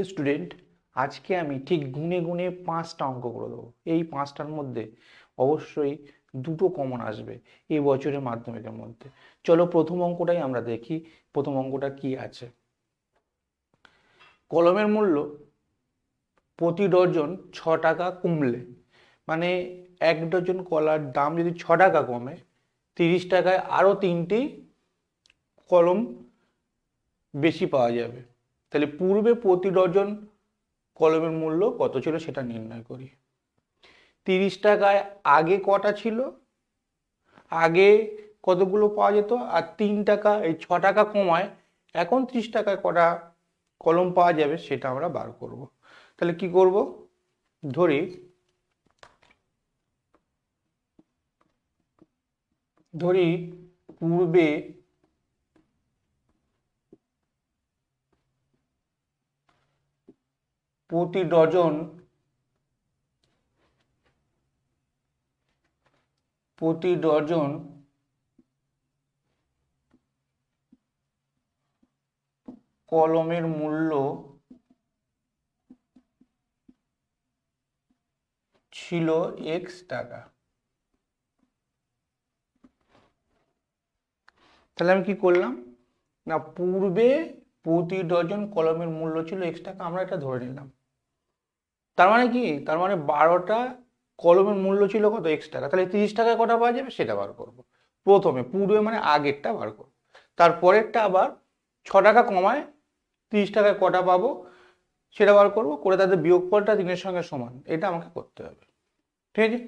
প্রিয় স্টুডেন্ট, আজকে আমি ঠিক গুনে গুনে 5টা অঙ্ক করে দেবো। এই 5টার মধ্যে অবশ্যই দুটো কমন আসবে এই বছরের মাধ্যমিকের মধ্যে। চলো প্রথম অঙ্কটাই আমরা দেখি। প্রথম অঙ্কটা কি আছে। কলমের মূল্য প্রতি ডজন 6 টাকা কমলে, মানে 1 ডজন কলার দাম যদি 6 টাকা কমে, 30 টাকায় আরো 3টি কলম বেশি পাওয়া যাবে। তাহলে পূর্বে প্রতি ডজন কলমের মূল্য কত ছিল সেটা নির্ণয় করি। 30 টাকায় আগে কটা ছিল, আগে কতগুলো পাওয়া যেত, আর 3 টাকা এই 6 টাকা কমায় এখন 30 টাকায় কটা কলম পাওয়া যাবে সেটা আমরা বার করব। তাহলে কি করব, ধরি ধরি পূর্বে প্রতি ডজন কলমের মূল্য ছিল x টাকা। তাহলে আমি কি করলাম না, পূর্বে প্রতি ডজন কলমের মূল্য ছিল x টাকা, আমরা এটা ধরে নিলাম। তার মানে কি, তার মানে 12টা কলমের মূল্য ছিল কত, x টাকা। তাহলে 30 টাকায় কটা পাওয়া যাবে সেটা বার করব। প্রথমে পূর্বে মানে আগেরটা বার করব, তারপরেরটা আবার 6 টাকা কমায় 30 টাকায় কটা পাবো সেটা বার করব, করে তাদের বিয়োগফলটা 3-এর সঙ্গে সমান, এটা আমাকে করতে হবে। ঠিক আছে,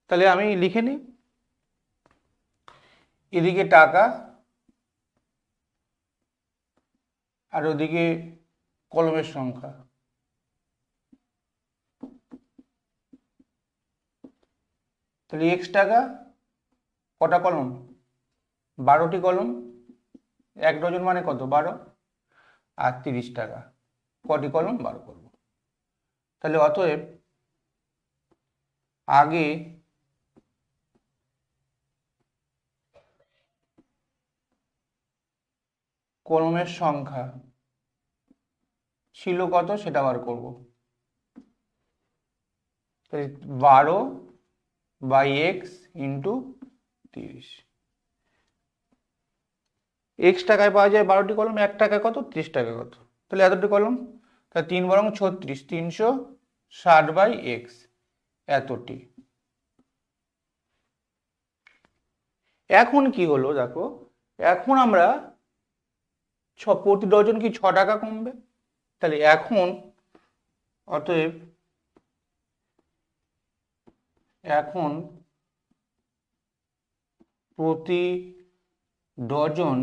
তাহলে আমি লিখে নিই। এদিকে টাকা আর ওদিকে কলমের সংখ্যা। তাহলে x টাকা কটা কলম, 12টি কলম, 1 ডজন মানে কত 12, আর 30 টাকা কটি কলম বার করব। তাহলে অতএব আগে কলমের সংখ্যা ছিল কত সেটা বার করব। 12/x × 30। x টাকায় পাওয়া যায় 12টি কলম, 1 টাকায় কত, 30 টাকা কত, তাহলে এতটি কলম, তাহলে 3×36, 360/x এতটি। এখন কি হলো দেখো, এখন আমরা প্রতি ডজন কি 6 টাকা কমবে, তাহলে অতএব এখন প্রতি ডজন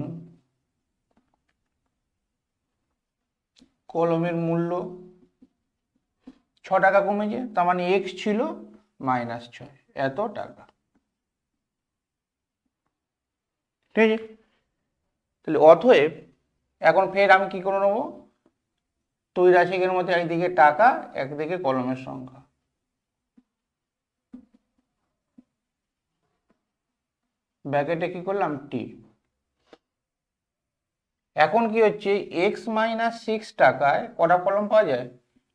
কলমের মূল্য 6 টাকা কমেছে, তার মানে x ছিল -6, এত টাকা। ঠিক আছে, তাহলে অতএব এখন ফের আমি কি করে নেবো, ত্রৈরাশিকের মধ্যে একদিকে টাকা একদিকে কলমের সংখ্যা, ব্র্যাকেটে কি করলাম t। এখন কি হচ্ছে, x-6 টাকায় কটা কলম পাওয়া যায়,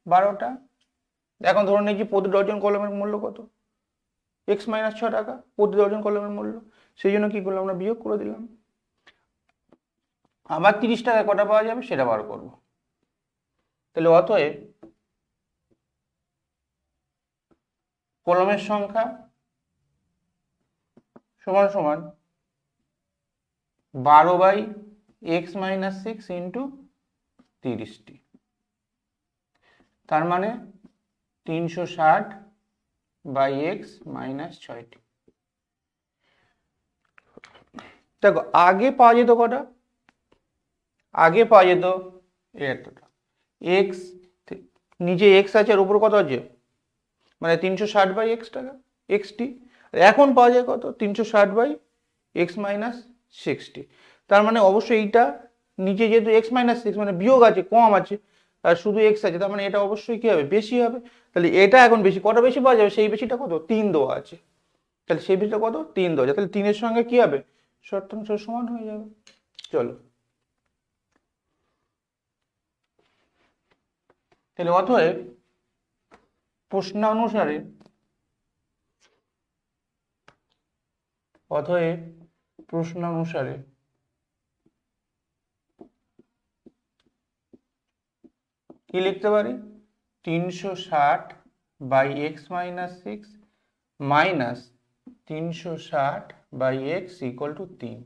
12টা। এখন ধরে নিয়েছি প্রতি ডজন কলমের মূল্য কত, x-6 টাকা প্রতি ডজন কলমের মূল্য, সেই জন্য কি করলাম, আমরা বিয়োগ করে দিলাম। আবার 30 টাকায় কটা পাওয়া যাবে সেটা বার করব। তাহলে অতএব কলমের সংখ্যা সমান সমান 12/x-6 × 30টি, তার মানে 360/x-6টি। দেখো আগে পাওয়া যেত কটা, আগে পাওয়া যেত এতটা, এক্স নিচে এক্স আছে আর উপর কত আছে, মানে 360/x টাকা এক্সটি। এখন পাওয়া যায় কত, 360/x-6টি। তার মানে অবশ্যই এইটা নিচে যেহেতু x-6 মানে বিয়োগ আছে, কম আছে, আর শুধু এক্স আছে, তার মানে এটা অবশ্যই কি হবে, বেশি হবে। তাহলে এটা এখন বেশি, কটা বেশি পাওয়া যাবে, সেই বেশিটা কত, 3 দেওয়া আছে, তাহলে সেই বেশিটা কত, 3 দেওয়া আছে, তাহলে 3-এর সঙ্গে কি হবে, শতাংশ সমান হয়ে যাবে। চলো তাহলে অতএব প্রশ্নানুসারে কি লিখতে পারি 360 by x minus 6 minus 360 by x equal to 3।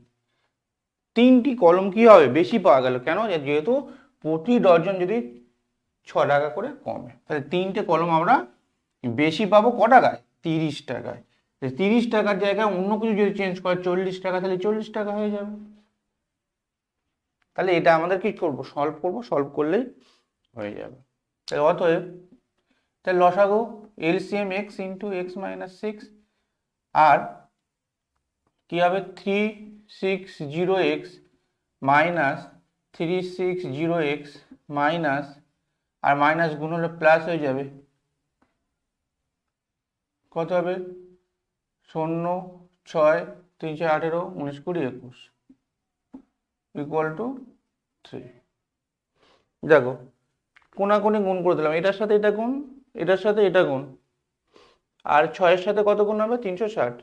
তিনটি কলম কি হবে বেশি পাওয়া গেল, কেন? যেহেতু প্রতি ডজন যদি 6 টাকা করে কমে, তাহলে তিনটে কলম আমরা বেশি পাবো ক টাকায়? 30 টাকায়। 30 টাকার জায়গায় অন্য কিছু যদি চেঞ্জ করে 40 টাকা, তাহলে 40 টাকা হয়ে যাবে। তাহলে এটা আমাদের কি করব? সলভ করলেই হয়ে যাবে। তাহলে অতএব তাহলে লসাগু LCM x into x minus 6 আর কি হবে 360x মাইনাস 360x মাইনাস আর মাইনাস গুণ হলে প্লাস হয়ে যাবে, কত হবে 0 6 3 4 18 19 20 21 ইকুয়াল টু 3। দেখো কোনাকুনি গুণ করে দিলাম, এটার সাথে এটা গুণ, এটার সাথে এটা গুণ, আর 6-এর সাথে কত গুণ হবে 360,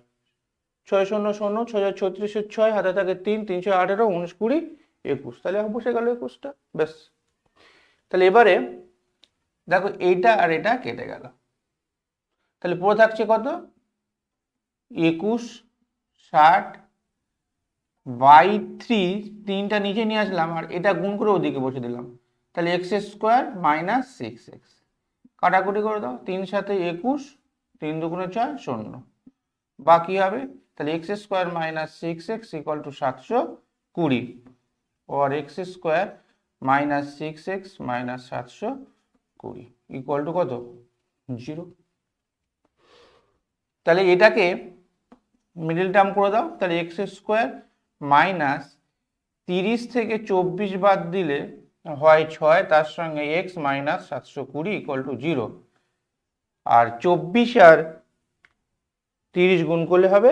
6 0 0 6 36 6 হাতে থাকে 3 3 18 19 20 21, তাহলে বসে গেল 21টা, ব্যাস। তাহলে এবারে দেখো এইটা আর এটা কেটে গেল, তাহলে পুরো থাকছে কত 21 60 বাই 3, 3টা নিচে নিয়ে আসলাম আর এটা গুণ করে ওদিকে বসে দিলাম, তাহলে এক্স স্কোয়ার মাইনাস 6x কাটাকুটি করে দাও, 3 সাথে 21 3 দুগুণে 6 0 বাকি হবে, তাহলে x square minus 6x equal to 720 और x square minus 6x minus 720 equal to কত 0। তাহলে এটাকে মিডল টার্ম করে দাও, তাহলে এক্স স্কোয়ার মাইনাস 30 থেকে 24 বাদ দিলে হয় 6, তার সঙ্গে এক্স মাইনাস 720 ইকুয়াল টু 0, আর 24 আর 30 গুণ করলে হবে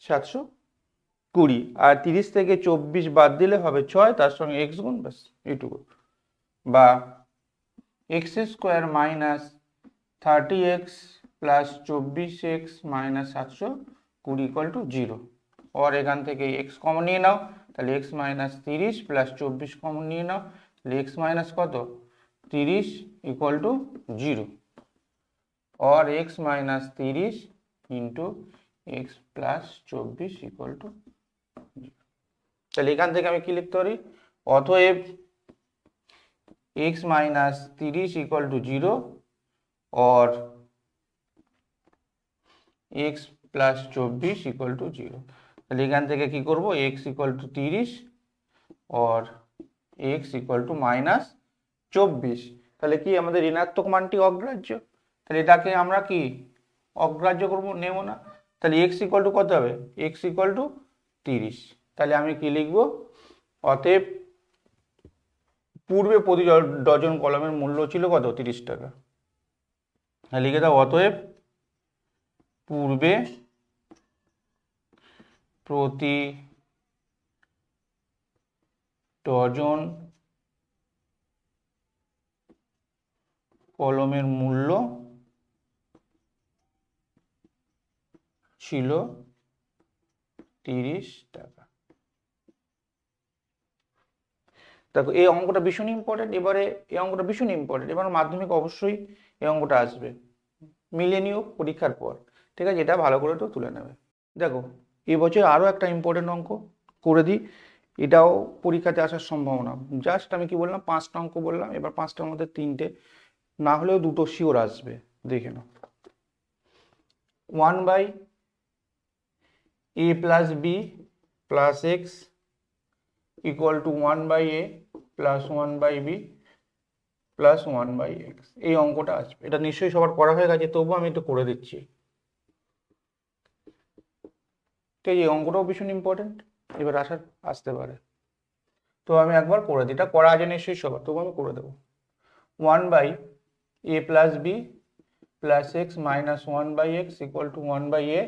720, আর 30 থেকে 24 বাদ দিলে হবে 6, তার সঙ্গে এক্স গুণ, ব্যাস এইটুকু, বা x square minus 30x plus 24x minus 720 equal to 0, और এখান থেকে এক্স কমন নিয়ে নাও, তাহলে এক্স মাইনাস 30 প্লাস 24 কমন নিয়ে নাও, তাহলে এক্স মাইনাস কত 30 ইকুয়াল টু 0, और x minus 30 into x plus 24 equal to 0। তাহলে এখান থেকে আমি কি লিখতে পারি, অতএব এক্স মাইনাস 30 ইকুয়াল টু 0 और এক্স প্লাস 24 ইকুয়াল টু 0। তাহলে এখান থেকে কি করব, এক্স ইকুয়াল টু 30 और এক্স ইকুয়াল টু মাইনাস 24, তাহলে কি আমাদের ঋণাত্মক মানটি অগ্রাহ্য, তাহলে এটাকে আমরা কি অগ্রাহ্য করব, নেব না, তাহলে এক্স ইকুয়াল টু কত হবে, এক্স ইকুয়াল টু 30। তাহলে আমি কি লিখব, অতএব পূর্বে প্রতি ডজন কলমের মূল্য ছিল কত 30 টাকা, লিখে দাও অতএব পূর্বে প্রতি ডজন কলমের মূল্য ছিল 30 টাকা। দেখো এই অঙ্কটা ভীষণ ইম্পর্টেন্ট, এবারে এই অঙ্কটা ভীষণ ইম্পর্টেন্ট, এবার মাধ্যমিক অবশ্যই এই অঙ্কটা আসবে, মিলিয়ে নিও পরীক্ষার পর, ঠিক আছে, এটা ভালো করে তো তুলে নেবে। দেখো এবছর আরও একটা ইম্পর্টেন্ট অঙ্ক করে দিই, এটাও পরীক্ষাতে আসার সম্ভাবনা, জাস্ট আমি কি বললাম 5টা অঙ্ক বললাম, এবার 5টার মধ্যে 3টে না হলেও 2টো শিওর আসবে, দেখে নাও। 1 by a plus b plus x equal to 1 by a plus 1 by b plus 1 by x, এই অঙ্কটা আসবে। এটা নিশ্চয়ই সবার করা হয়ে গেছে, তবুও আমি একটু করে দিচ্ছি, ঠিক আছে, এই অঙ্কটাও ভীষণ ইম্পর্টেন্ট, এবার আসতে পারে, তো আমি একবার করে দিই, এটা করা আছে নিশ্চয়ই সবার, তবু আমি করে দেবো। 1 by a plus b plus x minus 1 by x equal to 1 by a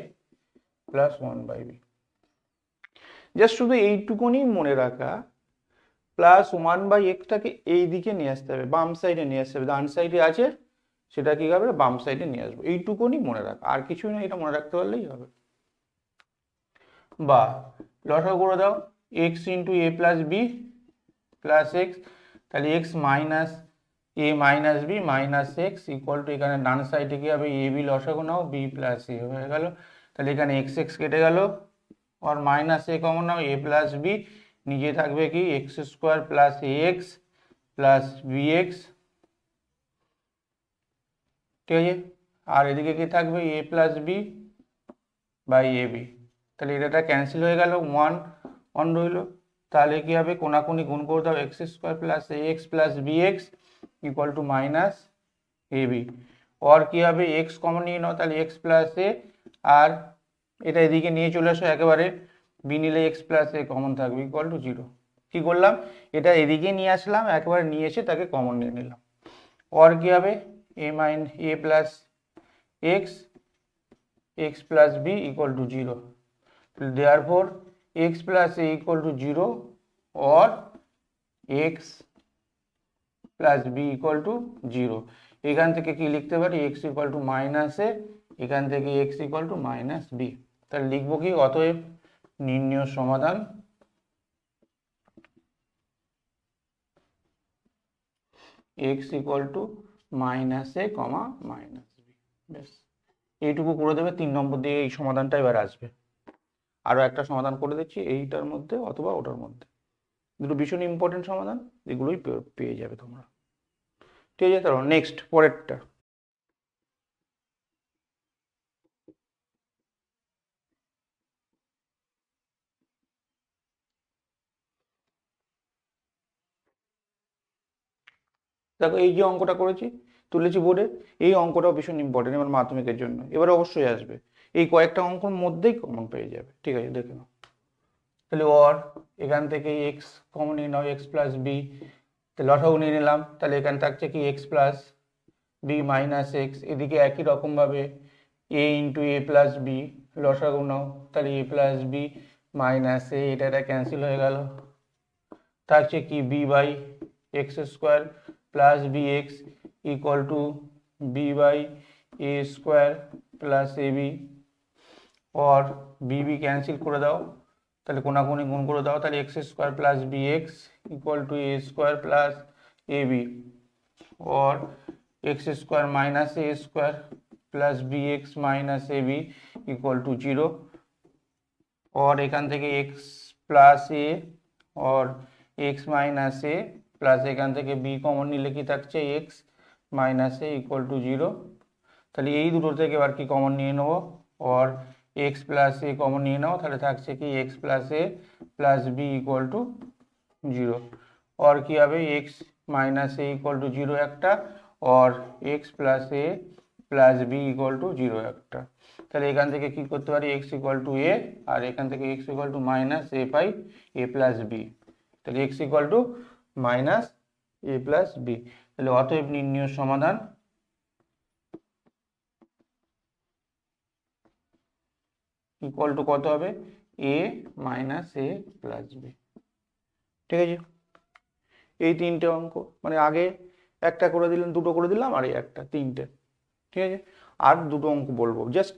plus 1 by b। Just শুধু এইটুকুনি মনে রাখা, প্লাস 1/xটাকে এই দিকে নিয়ে আসতে হবে, বাম সাইডে নিয়ে আসতে হবে, ডান সাইডে আছে সেটা কি হবে, বাম সাইডে নিয়ে আসবো। এইটুকুনি মনে রাখ, আর কিছুই না, এটা মনে রাখতে পারলেই হবে। বা লসাগু করে দাও, x into A plus B plus x, তাহলে x minus A minus B minus x equal to, এখানে ডান সাইডে কি হবে, এ বি লসাগু নাও, বি প্লাস এ হয়ে গেল। তাহলে এখানে এক্স এক্স কেটে গেল, আর মাইনাস এ কমন নাও, এ প্লাস বি, নিচে থাকবে কি X square plus A X plus B X, ঠিক আছে। আর এদিকে কি থাকবে, A plus B by A B, তাহলে এটা ক্যান্সেল হয়ে গেল, ওয়ান অন রইল। তাহলে কি হবে, কোনাকুনি গুণ করে দাও, X square plus A X plus B x equal to minus A B. আর কি হবে, এক্স কমন নিয়ে নাও, তাহলে এক্স প্লাস এ, আর এটা এদিকে নিয়ে চলে আসো একেবারে, বি নিলে এক্স প্লাস এ কমন থাকবে ইকুয়াল টু 0। কি করলাম, এটা এদিকে নিয়ে আসলাম, একবার নিয়ে এসে তাকে কমন নিয়ে নিলাম। আর কি হবে, A plus X X plus B equal to 0। therefore x plus a equal to 0 or x plus b equal to 0। এখান থেকে কি লিখতে পারি, x equal to minus A, এখান থেকে x equal to minus B. তাহলে লিখবো কি, অতএব নির্ণয় সমাধান x equal to minus A comma minus B. বেশ, এইটুকু করে দেবে, 3 নম্বর দিয়ে এই সমাধানটা এবার আসবে। আরো একটা সমাধান করে দিচ্ছি এইটার মধ্যে অথবা ওটার মধ্যে, দুটো ভীষণ ইম্পর্টেন্ট সমাধান, এগুলোই পেয়ে যাবে তোমরা, ঠিক আছে। তাহলে নেক্সট পরেরটা, দেখো এই যে অঙ্কটা করেছি তুলেছি বোর্ডে, এই অঙ্কটাও ভীষণ ইম্পর্টেন্ট এবার মাধ্যমিকের জন্য, এবার অবশ্যই আসবে, এই কয়েকটা অঙ্কর মধ্যেই কমন পেয়ে যাবে, ঠিক আছে। দেখে নাও, তাহলে ওর এখান থেকে এক্স কমন নিয়ে নাও, এক্স প্লাস বি, লসাগু নিয়ে নিলাম, তাহলে এখানে থাকছে কি x plus B minus x, এদিকে একই রকম ভাবে A into A plus B লসাগু নাও, তাহলে A plus B minus A, এটা ক্যান্সেল হয়ে গেল, থাকছে কি B by x square plus B x equal to B by A square plus A B, और বি ক্যান্সেল করে দাও, তাহলে কোনাকুনি গুণ করে দাও, তাহলে x square plus B x equal to A square plus A B, और x square minus A square plus B x minus A B equal to 0, और এখান থেকে एक्स प्लस ए और एक्स माइनस ए प्लस এখান থেকে বি কমন নিলে কি থাকছে x minus A equal to 0। তাহলে এই দুটো থেকে এবার কি কমন নিয়ে নেবো, और एक्स प्लस ए কমন নিয়ে নাও, তাহলে থাকছে কি x plus A plus B equal to 0, और কি হবে x minus A equal to 0 একটা, और x plus A plus B equal to 0 একটা। তাহলে এখান থেকে কি করতে পারি, x ইকুয়াল টু এ, আর এখান থেকে x equal to minus A পাই এ প্লাস বি, তাহলে x equal to minus A plus B. তাহলে অতএব নির্ণয় সমাধান ইকুয়াল টু কত হবে, এ মাইনাস এ প্লাস বি, ঠিক আছে। এই তিনটে অঙ্ক, মানে আগে একটা করে দিলাম, দুটো করে দিলাম, আর এই একটা, তিনটে, ঠিক আছে। আর দুটো অঙ্ক বলবো, জাস্ট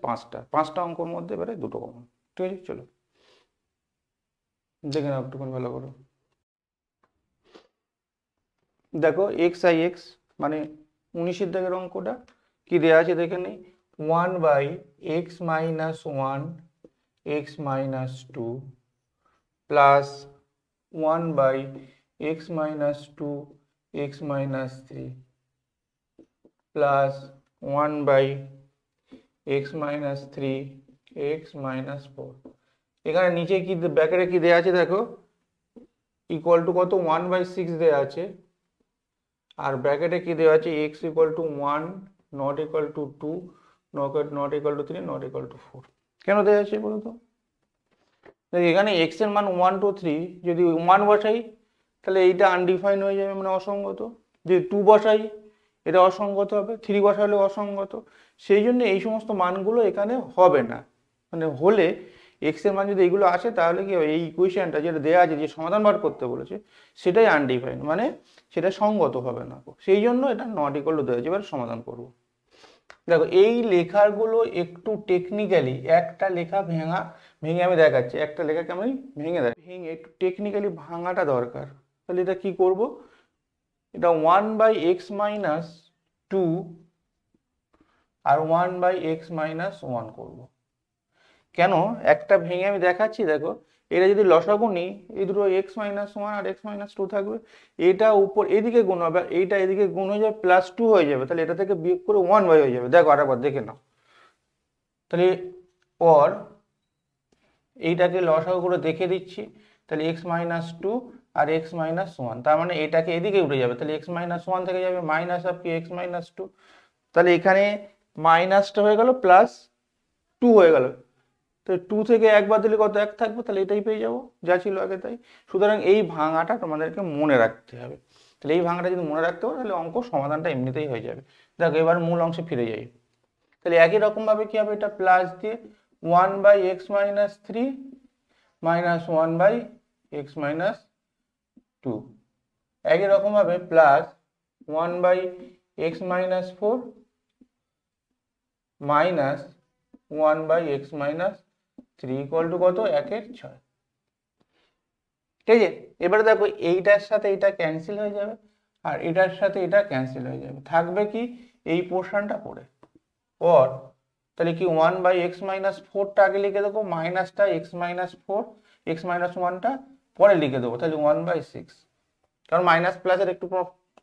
পাঁচটা অঙ্কর মধ্যে এবারে দুটো কমন, ঠিক আছে। চলো দেখে নাও একটুখানি ভালো করো। দেখো এক্স আই এক্স মানে 19-এর দাগের অঙ্কটা কি দেওয়া আছে দেখে নেই, 1/x minus 1 x minus 2 plus 1/x minus 2 x minus 3 plus 1/x minus 3 x minus 4। এখানে নিচে কি ব্র্যাকেটে কি দেওয়া আছে দেখো, ইকুয়াল টু কত, 1/6 দেওয়া আছে, আর ব্র্যাকেটে কি দেওয়া আছে x equal to 1 not equal to 2 not equal to 3 not equal to 4। কেন দেওয়া আছে বলো তো, এখানে x এর মান 1 2 3, যদি 1 বসাই তাহলে এইটা আনডিফাইন হয়ে যাবে, মানে অসঙ্গত, যদি 2 বসাই এটা অসঙ্গত হবে, 3 বসালে অসঙ্গত, সেই জন্য এই সমস্ত মানগুলো এখানে হবে না, মানে হলে এক্স এর মান যদি এইগুলো আসে তাহলে কি হবে, এই ইকুয়েশনটা যেটা দেওয়া আছে যে সমাধান বার করতে বলেছে সেটাই আনডিফাইন্ড, মানে সেটা সঙ্গত হবে না, সেই জন্য এটা নট ইকুয়াল টু দেওয়া আছে। এবার সমাধান করব। দেখো এই লেখাগুলো একটু টেকনিক্যালি, একটা লেখা ভেঙে আমি দেখাচ্ছি, একটা লেখাকে আমি ভেঙে একটু টেকনিক্যালি ভাঙাটা দরকার। তাহলে এটা কি করব, এটা 1/x-2 আর 1/x-1 করব। কেন, একটা ভেঙে আমি দেখাচ্ছি, দেখো এটা যদি লসাগু নিই, এই দুটো x-1 আর x-2 থাকবে, এটা উপর এদিকে গুণ হবে, এইটা এদিকে গুণ হয়ে যাবে, +2 হয়ে যাবে, তাহলে এটা থেকে বিয়োগ করে 1 হয়ে যাবে। দেখো আরেকবার দেখে নাও, তাহলে পর এইটাকে লসাগু করে দেখে দিচ্ছি, তাহলে x-2 আর x-1, তার মানে এটাকে এদিকে উঠে যাবে, তাহলে x-1 থেকে যাবে মাইনাস অফ কি x-2, তাহলে এখানে মাইনাসটা হয়ে গেল +2 হয়ে গেল, তো 2 থেকে 1 বাদ দিলে কত 1 থাকবে, তাহলে এটাই পেয়ে যাবো যা ছিল আগে তাই। সুতরাং এই ভাঙাটা তোমাদেরকে মনে রাখতে হবে, তাহলে এই ভাঙাটা যদি মনে রাখতে হবে তাহলে অঙ্ক সমাধানটা এমনিতেই হয়ে যাবে। দেখো এবার মূল অংশে ফিরে যাই, তাহলে একই রকম ভাবে কি হবে, এটা প্লাস দিয়ে 1/x-3 মাইনাস 1/x-2, একই রকম ভাবে plus 1/x-4 minus 1/x-3 equal to কত, 1/6। ঠিক আছে, এবারে দেখো এইটার সাথে এটা ক্যান্সেল হয়ে যাবে আর এটার সাথে এটা ক্যান্সেল হয়ে যাবে, থাকবে কি এই পোর্শনটা পড়ে। ওর তাহলে কি 1/x-4টা আগে লিখে দেবো, মাইনাসটা x-4 x-1টা পরে লিখে দেবো, তাহলে 1/6। কারণ মাইনাস প্লাসের একটু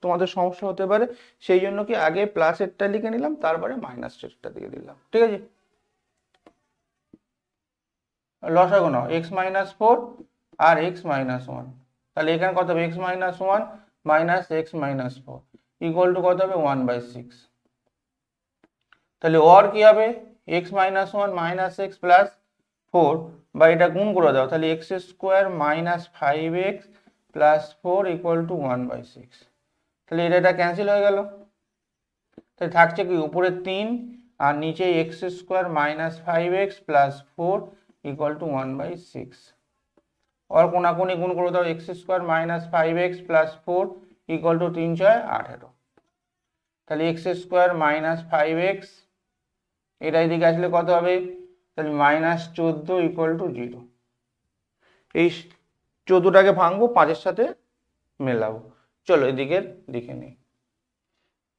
তোমাদের সমস্যা হতে পারে, সেই জন্য কি আগে প্লাসেরটা লিখে নিলাম, তারপরে মাইনাসেরটা দিয়ে দিলাম। ঠিক আছে, লসাগু নাও x-4 আর x-1, তাহলে এখানে কত হবে, x-1 minus x-4 equal to কত হবে, 1/6। তাহলে ওর কি হবে, x-1 মাইনাস x প্লাস 4, বা এটা গুণ করে দাও, তাহলে x² minus 5x plus 4 equal to 1/6। তাহলে এটা ক্যান্সেল হয়ে গেল, তাহলে থাকছে কি উপরে 3 আর নিচে x² minus 5x plus 4 equal to 1/6। और কোনাকুনি গুণ করে দাও, x² minus 5x plus 4 equal to 3 6 18। তাহলে x² মাইনাস 5x এটা এদিকে আসলে কত হবে, তাহলে -14 ইকুয়াল টু 0। এই 14টাকে ভাঙবো, 5-এর সাথে মেলাবো, চলো এদিকের লিখে নিই।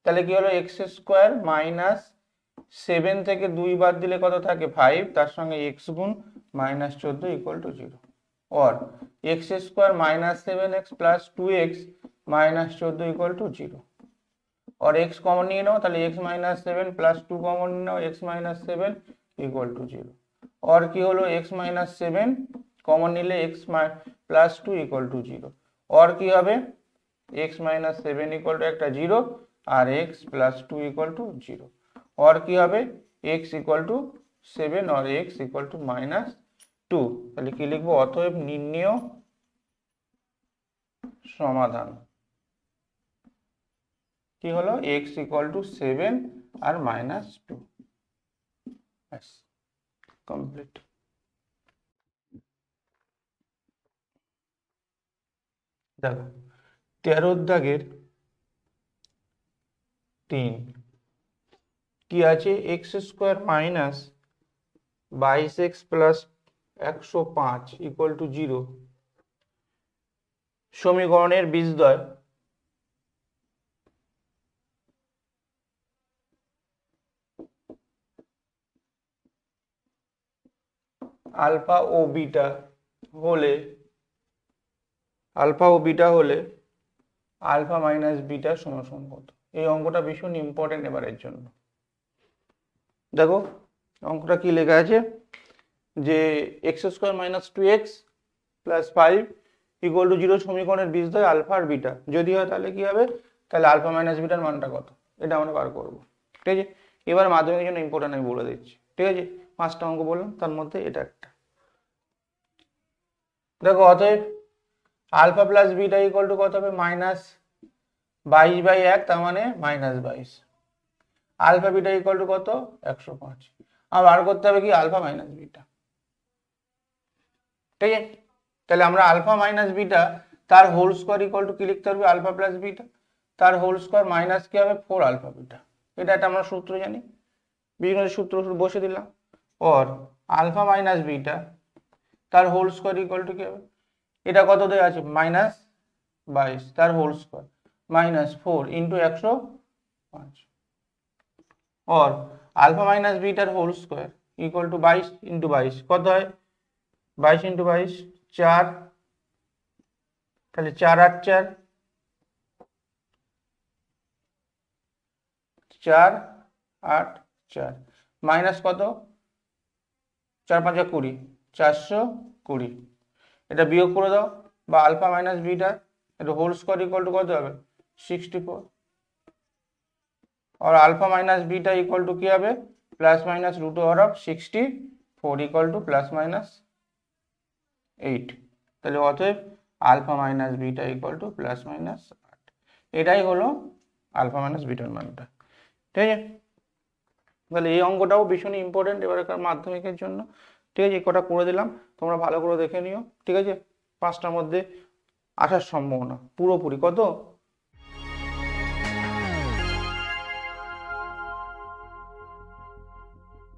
তাহলে কি হলো, x² মাইনাস 7 থেকে 2 বাদ দিলে কত থাকে 5, তার সঙ্গে x গুণ -14 ইকুয়াল টু 0। और x² minus 7x plus 2x minus 14 equal to 0। और x कॉमन नहीं लो, ताहले x माइनस 7 प्लस 2 कॉमन लो, x माइनस 7 इक्वल टू 0। और की हलो x माइनस 7 कॉमन निले x प्लस 2 इक्वल टू 0। और की हबे x माइनस 7 इक्वल टू एक 0 और x प्लस 2 इक्वल टू 0। और की हबे x इक्वल टू 7 और x इक्वल टू -2। তাহলে কি লিখবো, অতএব নির্ণেয় সমাধান কি হলো, x ইকুয়াল টু 7 আর -2। ব্যাস কমপ্লিট। দেখো 13 দাগের 3 কি আছে, x² minus 22x plus 105 equal to 0 সমীকরণের বীজদ্বয় আলফা ও বিটা হলে আলফা মাইনাস বিটা সমান কত। এই অঙ্কটা ভীষণ ইম্পর্টেন্ট এবারের জন্য। দেখো অঙ্কটা কি লেখা আছে, যে x² minus 2x plus 5 equal to 0 সমীকরণের বীজদ্বয় আলফা আর বিটা যদি হয়, তাহলে কি হবে, তাহলে আলফা মাইনাস বিটার মানটা কত, এটা আমরা বার করব। ঠিক আছে, এবার মাধ্যমিকের জন্য ইম্পর্টেন্ট আমি বলে দিচ্ছি। ঠিক আছে, 5টা অঙ্ক বললাম, তার মধ্যে এটা একটা। দেখো অতএব alpha plus beta equal to কত হবে, -22/1, তার মানে -22। আলফা বিটা ইকুয়াল টু কত, 105। আর বার করতে হবে কি, আলফা মাইনাস বিটা। ঠিক আছে, তাহলে আমরা আলফা মাইনাস বিটা তার হোল স্কোয়ার ইকুয়াল টু কি লিখতে পারবি, আলফা প্লাস বিটা তার হোল স্কোয়ার মাইনাস কি হবে 4 আলফা বিটা। এটা একটা আমরা সূত্র জানি, বীজগণিত সূত্র বসে দিলাম। और আলফা মাইনাস বিটা তার হোল স্কোয়ার ইকুয়াল টু কি হবে, এটা কত দেওয়া আছে -22 তার হোল স্কোয়ার -4 ইন্টু 105, और আলফা মাইনাস বিটার whole square equal to 22 into 22 কত হয়, 22 ইন্টু 22 4, তাহলে 4 8 4 4 8 4 মাইনাস কত 4 5 20 420, এটা বিয়োগ করে দাও, বা আলফা মাইনাস বিটা এটা হোল স্কোয়ার ইকুয়াল টু কত হবে 64, और alpha minus beta equal to क्या है plus minus root over of 64 equal to plus minus 8, তাহলে অতএব alpha minus beta equal to plus minus 8, এটাই হলো আলফা মাইনাস বিটার মানটা। ঠিক আছে, তাহলে এই অঙ্কটাও ভীষণ ইম্পর্টেন্ট এবারকার মাধ্যমিকের জন্য। ঠিক আছে, কটা করে দিলাম, তোমরা ভালো করে দেখে নিও। ঠিক আছে, 5টার মধ্যে আসার সম্ভাবনা পুরোপুরি কত